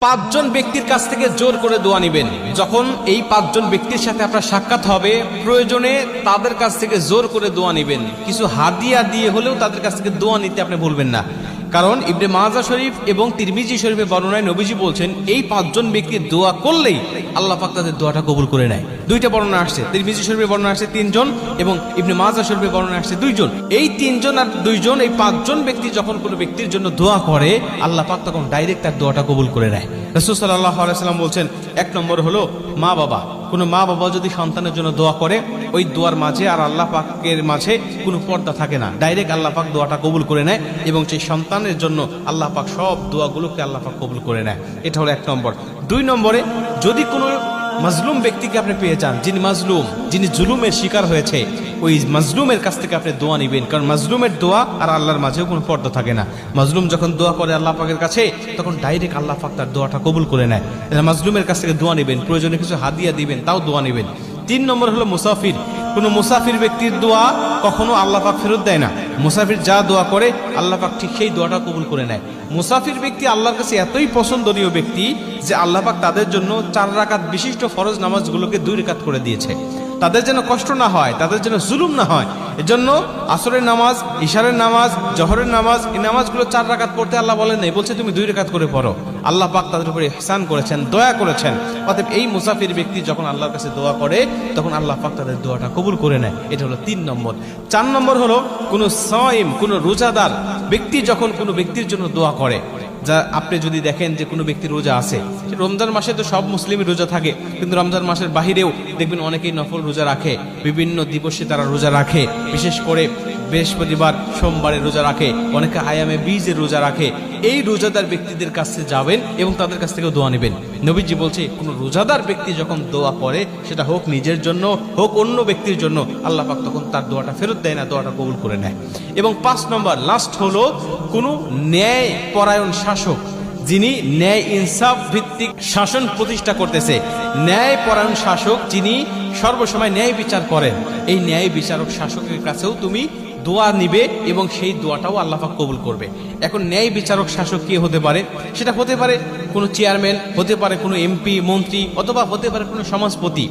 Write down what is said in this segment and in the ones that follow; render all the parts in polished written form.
পাঁচজন ব্যক্তির কাছ থেকে জোর করে দোয়া নেবেন। যখন এই পাঁচজন ব্যক্তির সাথে আপনার সাক্ষাৎ হবে, প্রয়োজনে তাদের কাছ থেকে জোর করে দোয়া নেবেন। কিছু হাদিয়া দিয়ে হলেও তাদের কাছ থেকে দোয়া নিতে আপনি ভুলবেন না। কারণ ইবনে মাজা শরীফ এবং তিরমিজি শরীফের বর্ণনায় নবীজি বলছেন, এই পাঁচজন ব্যক্তির দোয়া করলেই আল্লাহ পাক তাদের দোয়াটা কবুল করে নেয়। দুইটা বর্ণনা আসছে, তিরমিজি শরীফের বর্ণনা আসছে 3 জন এবং ইবনে মাজা শরীফের বর্ণনা আসছে 2 জন। এই 3 জন আর 2 জন, এই 5 জন ব্যক্তি যখন কোনো ব্যক্তির জন্য দোয়া করে, আল্লাহ পাক তখন ডাইরেক্ট তার দোয়াটা কবুল করে নেয়। রাসূল সাল্লাল্লাহু আলাইহি ওয়াসাল্লাম বলছেন, 1 নম্বর হলো মা বাবা। কোনো মা বাবা যদি সন্তানের জন্য দোয়া করে, ওই দোয়ার মাঝে আর আল্লাহ পাকের মাঝে কোনো পর্দা থাকে না, ডাইরেক্ট আল্লাহ পাক দোয়াটা কবুল করে নেয় এবং সেই সন্তানের জন্য আল্লাহ পাক সব দোয়াগুলোকে আল্লাহ পাক কবুল করে নেয়। এটা হলো 1 নম্বর। 2 নম্বরে, যদি কোনো মাজলুম ব্যক্তিকে আপনি পেয়ে যান, যিনি মাজলুম, যিনি জুলুমের শিকার হয়েছে, ওই মাজলুমের কাছ থেকে আপনি দোয়া নেবেন। কারণ মাজলুমের দোয়া আর আল্লাহর মাঝেও কোনো পর্দা থাকে না। মাজলুম যখন দোয়া করে আল্লাহ পাকের কাছে, তখন ডাইরেক্ট আল্লাহ পাক তার দোয়াটা কবুল করে নেয়। মাজলুমের কাছ থেকে দোয়া নেবেন, প্রয়োজনে কিছু হাদিয়া দিবেন, তাও দোয়া নেবেন। 3 নম্বর হলো মুসাফির। কোনো মুসাফির ব্যক্তির দোয়া কখনো আল্লাহ পাক ফেরত দেয় না। মুসাফির যা দোয়া করে আল্লাহ পাক ঠিক সেই দোয়াটা কবুল করে নেয়। মুসাফির ব্যক্তি আল্লাহর কাছে এতই পছন্দনীয় ব্যক্তি যে আল্লাহ পাক তাদের জন্য 4 রাকাত বিশিষ্ট ফরজ নামাজগুলোকে 2 রাকাত করে দিয়েছে। তাদের যেন কষ্ট না হয়, তাদের যেন জুলুম না হয়, এজন্য আসরের নামাজ, ইশারের নামাজ, জোহরের নামাজ, এই নামাজগুলো 4 রাকাত পড়তে আল্লাহ বলেন নাই, বলছে তুমি 2 রাকাত করে পড়ো। আল্লাহ পাক তাদের উপরে ইহসান করেছেন, দয়া করেছেন। অতএব এই মুসাফির ব্যক্তি যখন আল্লাহর কাছে দোয়া করে, তখন আল্লাহ পাক তাদের দোয়াটা কবুল করে নেয়। এটা হলো 3 নম্বর। 4 নম্বর হলো কোনো সাইম, কোনো রোজাদার ব্যক্তি যখন কোনো ব্যক্তির জন্য দোয়া করে, যা আপনি যদি দেখেন যে কোনো ব্যক্তি রোজা আছে, রমজান মাসে তো সব মুসলিমই রোজা থাকে, কিন্তু রমজান মাসের বাহিরেও দেখবেন অনেকেই নফল রোজা রাখে, বিভিন্ন দিবসে তারা রোজা রাখে, বিশেষ করে বৃহস্পতিবার, সোমবারে রোজা রাখে, অনেকে আয়ামে বীজের রোজা রাখে। এই রোজাদার ব্যক্তিদের কাছে যাবেন এবং তাদের কাছ থেকে দোয়া নেবেন। নবীজি বলছে, কোনো রোজাদার ব্যক্তি যখন দোয়া করে, সেটা হোক নিজের জন্য, হোক অন্য ব্যক্তির জন্য, আল্লাহ পাক তখন তার দোয়াটা ফেরত দেয় না, দোয়াটা কবুল করে নেয়। এবং 5 নম্বর লাস্ট হলো কোনো ন্যায় পরায়ণ শাসক, যিনি ন্যায় ইনসাফ ভিত্তিক শাসন প্রতিষ্ঠা করতেছে। ন্যায় পরায়ণ শাসক যিনি সর্বসময় ন্যায় বিচার করেন, এই ন্যায় বিচারক শাসকের কাছেও তুমি দোয়া নিবে এবং সেই দোয়াটাও আল্লাহ পাক কবুল করবে। এখন ন্যায় বিচারক শাসক কে হতে পারে? সেটা হতে পারে কোনো চেয়ারম্যান, হতে পারে কোনো এমপি, মন্ত্রী, অথবা হতে পারে কোনো সমাজপতি,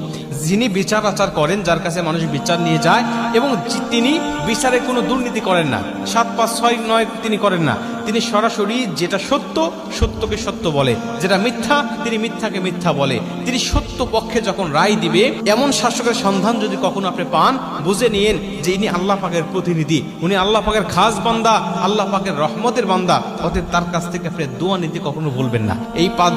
যিনি বিচার আচার করেন, যার কাছে মানুষ বিচার নিয়ে যায় এবং তিনি বিচারে কোনো দুর্নীতি করেন না, 7, 5, 6, 9 তিনি করেন না। তিনি সরাসরি যেটা সত্য, সত্যকে সত্য বলে, যেটা মিথ্যা, তিনি মিথ্যাকে মিথ্যা বলে। তিনি সত্য পক্ষে যখন রায় দিবে, এমন শাসকের সন্ধান যদি কখনো আপনি পান, বুঝে নিয়েন যে ইনি আল্লাহ পাকের প্রতিনিধি, উনি আল্লাহ পাকের খাস বান্দা, আল্লাহ পাকের রহমতের বান্দা। অতএব তার কাছ থেকে আপনি দোয়া নিতে কখনো ভুলবেন না। এই 5